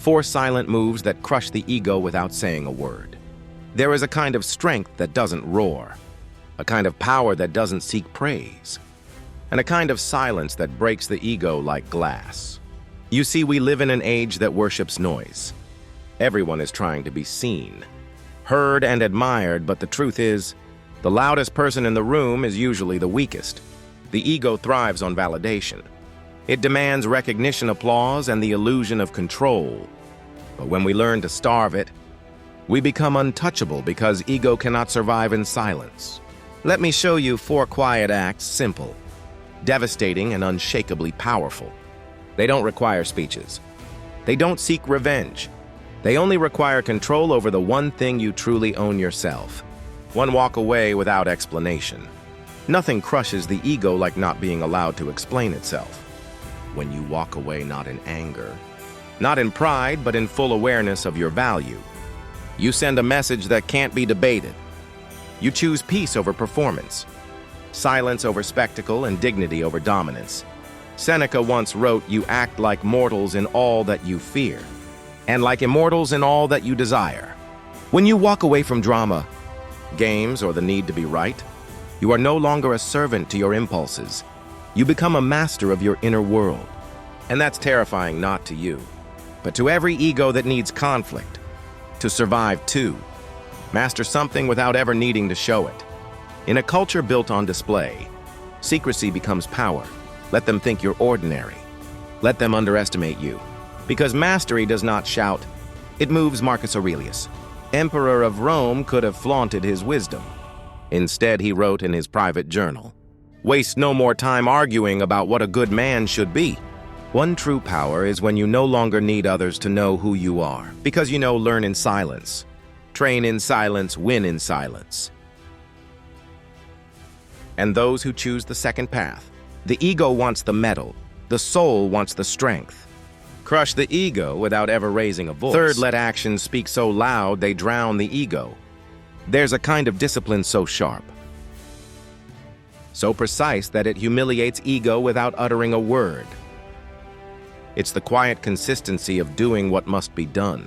4 silent moves that crush the ego without saying a word. There is a kind of strength that doesn't roar, a kind of power that doesn't seek praise, and a kind of silence that breaks the ego like glass. You see, we live in an age that worships noise. Everyone is trying to be seen, heard, and admired, but the truth is, the loudest person in the room is usually the weakest. The ego thrives on validation. It demands recognition, applause, and the illusion of control. But when we learn to starve it, we become untouchable because ego cannot survive in silence. Let me show you 4 quiet acts, simple, devastating, and unshakably powerful. They don't require speeches. They don't seek revenge. They only require control over the one thing you truly own yourself. One walk away without explanation. Nothing crushes the ego like not being allowed to explain itself. When you walk away not in anger, not in pride, but in full awareness of your value, you send a message that can't be debated. You choose peace over performance, silence over spectacle, and dignity over dominance. Seneca once wrote, "You act like mortals in all that you fear, and like immortals in all that you desire." When you walk away from drama, games, or the need to be right, you are no longer a servant to your impulses. You become a master of your inner world. And that's terrifying not to you, but to every ego that needs conflict, to survive too. Master something without ever needing to show it. In a culture built on display, secrecy becomes power. Let them think you're ordinary. Let them underestimate you. Because mastery does not shout, it moves. Marcus Aurelius, Emperor of Rome, could have flaunted his wisdom. Instead, he wrote in his private journal, "Waste no more time arguing about what a good man should be." One true power is when you no longer need others to know who you are. Because you know, learn in silence. Train in silence, win in silence. And those who choose the second path, the ego wants the metal, the soul wants the strength. Crush the ego without ever raising a voice. Third, let actions speak so loud they drown the ego. There's a kind of discipline so sharp, so precise that it humiliates ego without uttering a word. It's the quiet consistency of doing what must be done,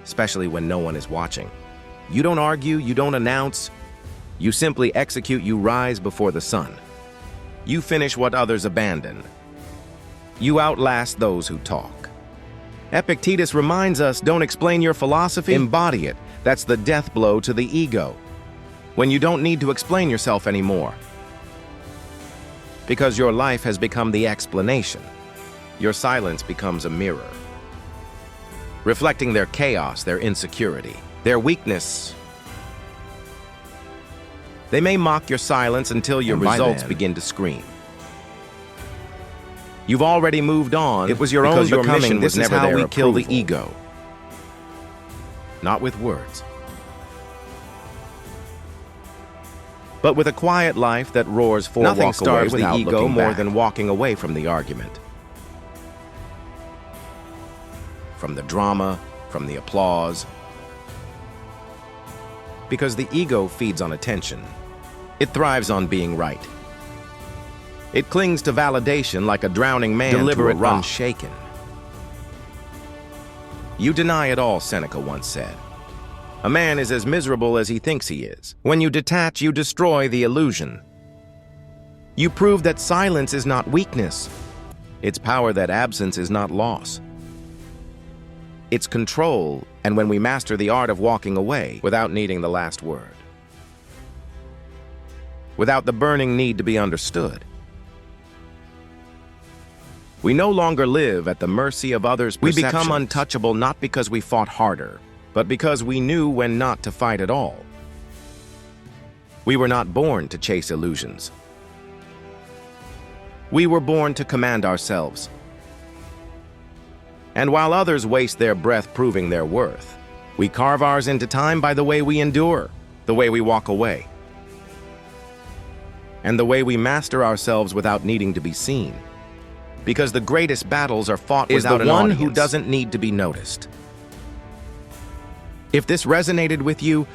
especially when no one is watching. You don't argue, you don't announce, you simply execute. You rise before the sun. You finish what others abandon. You outlast those who talk. Epictetus reminds us, don't explain your philosophy, embody it. That's the death blow to the ego. When you don't need to explain yourself anymore. Because your life has become the explanation. Your silence becomes a mirror, reflecting their chaos, their insecurity, their weakness. They may mock your silence until your results begin to scream. You've already moved on. It was your own becoming. This is how we kill the ego. Not with words, but with a quiet life that roars for Nothing walk away starves the without ego looking more back. Than walking away from the argument, from the drama, from the applause. Because the ego feeds on attention. It thrives on being right. It clings to validation like a drowning man to a rock. Unshaken. You deny it all, Seneca once said. A man is as miserable as he thinks he is. When you detach, you destroy the illusion. You prove that silence is not weakness. It's power, that absence is not loss. It's control, and when we master the art of walking away without needing the last word, without the burning need to be understood, we no longer live at the mercy of others' perceptions. We become untouchable not because we fought harder, but because we knew when not to fight at all. We were not born to chase illusions. We were born to command ourselves. And while others waste their breath proving their worth, we carve ours into time by the way we endure, the way we walk away, and the way we master ourselves without needing to be seen. Because the greatest battles are fought without an audience. Who doesn't need to be noticed. If this resonated with you,